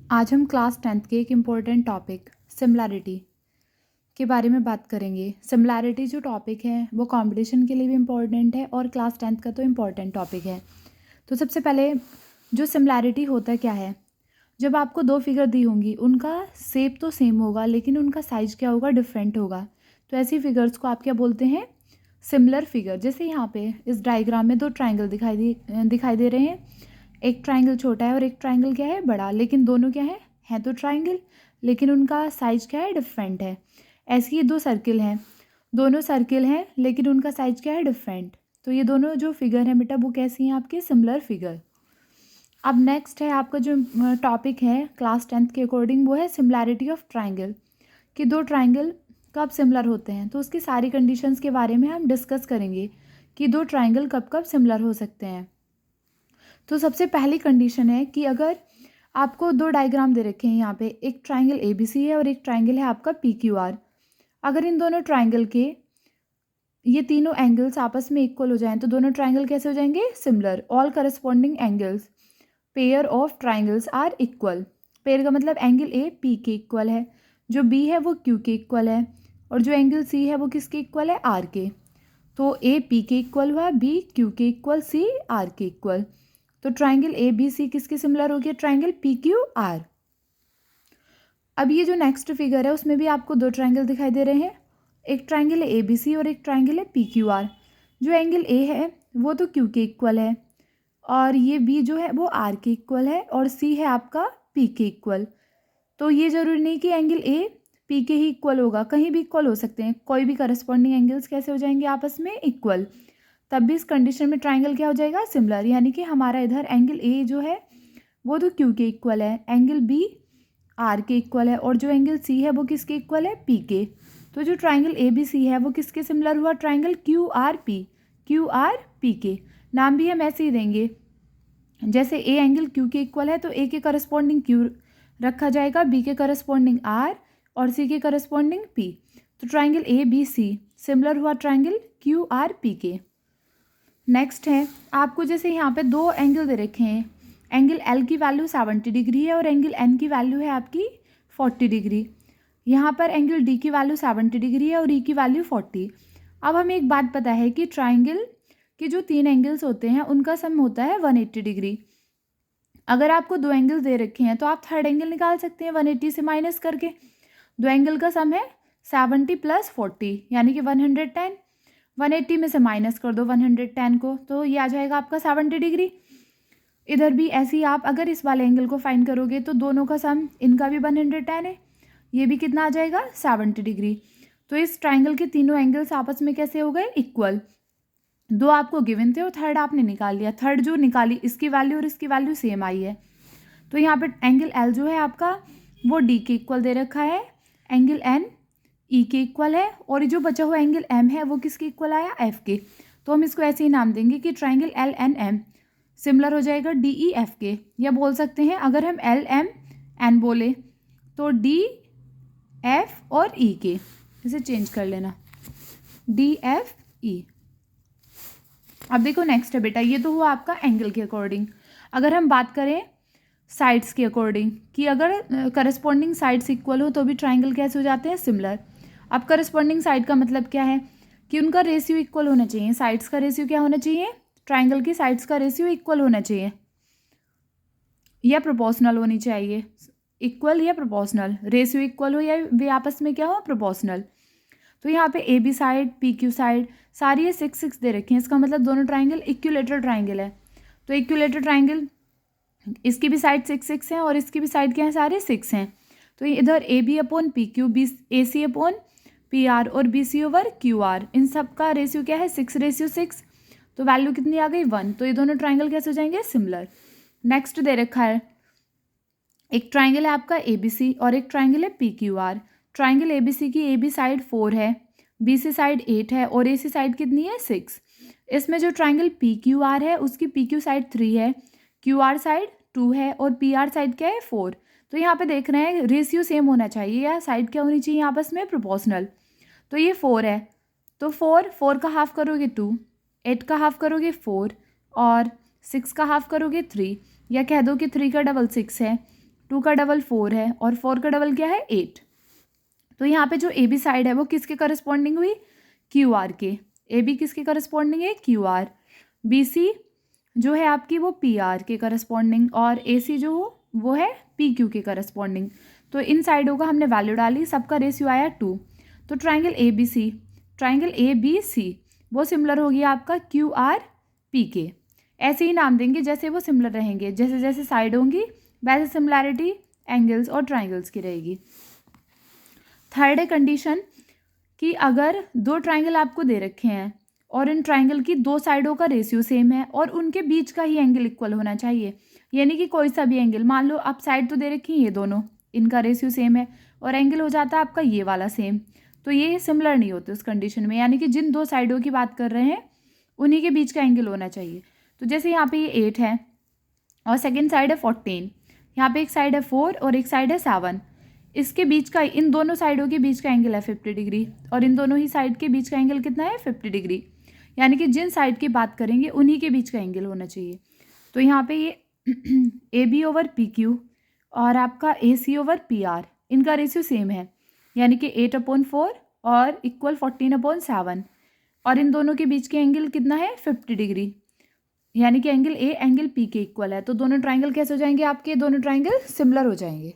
आज हम class 10th के एक इम्पॉर्टेंट टॉपिक सिमिलैरिटी के बारे में बात करेंगे। सिमिलैरिटी जो टॉपिक है वो कंपटीशन के लिए भी इम्पॉर्टेंट है और क्लास 10th का तो इम्पॉर्टेंट टॉपिक है। तो सबसे पहले जो सिमिलैरिटी होता है क्या है, जब आपको दो फिगर दी होंगी उनका शेप तो सेम होगा लेकिन उनका साइज क्या होगा, डिफरेंट होगा। तो ऐसी फिगर्स को आप क्या बोलते हैं, सिमिलर फिगर। जैसे यहाँ पे इस डायग्राम में दो ट्राइंगल दिखाई दे रहे हैं। एक ट्राइंगल छोटा है और एक ट्राइंगल क्या है, बड़ा, लेकिन दोनों क्या है तो ट्राइंगल, लेकिन उनका साइज क्या है, डिफरेंट है। ऐसे ही दो सर्किल हैं, दोनों सर्किल हैं लेकिन उनका साइज क्या है, डिफरेंट। तो ये दोनों जो फिगर हैं बेटा वो कैसी हैं, आपके सिमिलर फिगर। अब नेक्स्ट है आपका जो टॉपिक है क्लास 10th के अकॉर्डिंग, वो है सिमिलैरिटी ऑफ ट्राइंगल, कि दो ट्राइंगल कब सिमिलर होते हैं। तो उसकी सारी कंडीशंस के बारे में हम डिस्कस करेंगे कि दो ट्राइंगल कब कब सिमिलर हो सकते हैं। तो सबसे पहली कंडीशन है कि अगर आपको दो डायग्राम दे रखे हैं, यहाँ पे एक ट्राइंगल ABC है और एक ट्राइंगल है आपका PQR। अगर इन दोनों ट्राइंगल के ये तीनों एंगल्स आपस में इक्वल हो जाएं तो दोनों ट्राइंगल कैसे हो जाएंगे, similar. All corresponding angles pair of triangles are equal. Pair का मतलब एंगल A P के इक्वल है, जो B है वो Q के इक्वल है, और जो एंगल C है वो किसके इक्वल है, R के। तो A P के इक्वल हुआ, B Q के इक्वल, C R के इक्वल। तो ट्राइंगल ABC किसके सिमिलर हो गया, ट्राइंगल PQR। अब ये जो नेक्स्ट फिगर है उसमें भी आपको दो ट्राइंगल दिखाई दे रहे हैं। एक ट्राइंगल है ABC और एक ट्राइंगल है PQR। जो एंगल A है वो तो Q के इक्वल है, और ये B जो है वो R के इक्वल है, और C है आपका P के इक्वल। तो ये जरूरी नहीं कि एंगल A P के ही इक्वल होगा, कहीं भी इक्वल हो सकते हैं। कोई भी करस्पॉन्डिंग एंगल्स कैसे हो जाएंगे, आपस में इक्वल। तब भी इस कंडीशन में ट्राइंगल क्या हो जाएगा, सिमिलर। यानी कि हमारा इधर एंगल A जो है वो तो Q के इक्वल है, एंगल B R के इक्वल है, और जो एंगल C है वो किसके इक्वल है, P के। तो जो ट्राइंगल ABC है वो किसके सिमिलर हुआ, ट्राइंगल QRP के। नाम भी हम ऐसे ही देंगे, जैसे A एंगल Q के इक्वल है तो A के करस्पॉन्डिंग Q रखा जाएगा, B के करस्पॉन्डिंग R और C के करस्पॉन्डिंग P। तो ट्राइंगल ABC सिमिलर हुआ ट्राइंगल QRP के। नेक्स्ट है आपको, जैसे यहाँ पे दो एंगल दे रखे हैं, एंगल L की वैल्यू 70 डिग्री है और एंगल N की वैल्यू है आपकी 40 डिग्री। यहाँ पर एंगल D की वैल्यू 70 डिग्री है और E की वैल्यू 40। अब हमें एक बात पता है कि ट्राइंगल के जो तीन एंगल्स होते हैं उनका सम होता है 180 डिग्री। अगर आपको दो एंगल दे रखे हैं तो आप थर्ड एंगल निकाल सकते हैं 180 से माइनस करके। दो एंगल का सम है 70 + 40 यानी कि 110। 180 में से माइनस कर दो 110 को, तो ये आ जाएगा आपका 70 डिग्री। इधर भी ऐसे ही आप अगर इस वाले एंगल को फाइंड करोगे तो दोनों का सम, इनका भी 110 है, ये भी कितना आ जाएगा, 70 डिग्री। तो इस ट्राइंगल के तीनों एंगल्स आपस में कैसे हो गए, इक्वल। दो आपको गिवन थे और थर्ड आपने निकाल लिया। थर्ड जो निकाली इसकी वैल्यू और इसकी वैल्यू सेम आई है। तो यहाँ पे एंगल L जो है आपका वो D के इक्वल दे रखा है, एंगल N E के इक्वल है, और जो बचा हुआ एंगल M है वो किसके इक्वल आया, F के। तो हम इसको ऐसे ही नाम देंगे कि ट्राइंगल LNM सिमिलर हो जाएगा DEF के। या बोल सकते हैं अगर हम LMN बोले तो DF और E के, इसे चेंज कर लेना, DFE। अब देखो नेक्स्ट है बेटा, ये तो हुआ आपका एंगल के अकॉर्डिंग। अगर हम बात करें साइड्स के अकॉर्डिंग, कि अगर करस्पॉन्डिंग साइड्स इक्वल हो तो भी ट्राइंगल कैसे हो जाते हैं, सिमिलर। अब करस्पॉन्डिंग साइड का मतलब क्या है कि उनका रेशियो इक्वल होना चाहिए। साइड्स का रेशियो क्या होना चाहिए, ट्राइंगल की साइड्स का रेशियो इक्वल होना चाहिए या प्रोपोर्शनल होनी चाहिए। इक्वल या प्रोपोर्शनल, रेशियो इक्वल हो या वे आपस में क्या हो, प्रोपोर्शनल। तो यहाँ पे AB साइड PQ साइड सारी ये 6 दे रखी हैं, इसका मतलब दोनों ट्राइंगल इक्विलेटरल ट्राइंगल है। तो इक्विलेटरल ट्राइंगल, इसकी भी साइड 6 हैं और इसकी भी साइड क्या है, सारे 6 हैं। तो इधर AB/PQ, AC/PR और BC/QR, इन सब का रेशियो क्या है, 6:6। तो वैल्यू कितनी आ गई, 1। तो ये दोनों ट्राइंगल कैसे हो जाएंगे, सिमिलर। नेक्स्ट दे रखा है, एक ट्राइंगल है आपका ABC और एक ट्राइंगल है PQR। ट्राइंगल ABC की AB साइड 4 है, BC साइड 8 है और AC साइड कितनी है, 6। इसमें जो ट्राइंगल PQR है उसकी PQ साइड 3 है, QR साइड 2 है और PR साइड क्या है, 4। तो यहाँ पे देख रहे हैं रेशियो सेम होना चाहिए या साइड क्या होनी चाहिए आपस में, प्रोपोर्शनल। तो ये 4 है, तो 4 का हाफ करोगे 2, 8 का हाफ करोगे 4 और 6 का हाफ करोगे 3, या कह दो कि 3 का डबल 6 है। 2 का डबल 4 है और 4 का डबल क्या है 8। तो यहाँ पे जो ए बी साइड है वो किसके करस्पॉन्डिंग हुई, क्यू आर के। ए बी किसके करस्पॉन्डिंग है, क्यू आर। बी सी जो है आपकी वो पी आर के करस्पॉन्डिंग, और ए सी जो हो वो है पी क्यू के करस्पॉन्डिंग। तो इन साइडों का हमने वैल्यू डाली, सबका रेशियो आया 2। तो ट्राइंगल ए बी सी वो सिमिलर होगी आपका क्यू आर पी के। ऐसे ही नाम देंगे जैसे वो सिमिलर रहेंगे, जैसे जैसे साइड होंगी वैसे सिमिलैरिटी एंगल्स और ट्राइंगल्स की रहेगी। थर्ड है कंडीशन कि अगर 2 ट्राइंगल आपको दे रखे हैं और इन ट्राइंगल की 2 साइडों का रेशियो सेम है और उनके बीच का ही एंगल इक्वल होना चाहिए, यानी कि कोई सा भी एंगल, मान लो आप साइड तो दे रखी हैं ये दोनों, इनका रेशियो सेम है और एंगल हो जाता है आपका ये वाला सेम, तो ये सिमिलर नहीं होते उस कंडीशन में, यानी कि जिन 2 साइडों की बात कर रहे हैं उन्हीं के बीच का एंगल होना चाहिए। तो जैसे यहाँ पे ये 8 है और सेकेंड साइड है 14, यहाँ पे एक साइड है 4 और एक साइड है 7, इसके बीच का, इन दोनों साइडों के बीच का एंगल है 50 डिग्री और इन दोनों ही साइड के बीच का एंगल कितना है 50 डिग्री, यानी कि जिन साइड की बात करेंगे उन्हीं के बीच का एंगल होना चाहिए। तो यहाँ पे ये A B over P Q और आपका A C over P R, इनका रेशियो सेम है, यानी कि 8/4 और इक्वल 14/7, और इन दोनों के बीच के एंगल कितना है 50 डिग्री, यानी कि एंगल ए एंगल पी के इक्वल है। तो दोनों ट्राइंगल कैसे हो जाएंगे आपके, दोनों ट्राइंगल सिमिलर हो जाएंगे।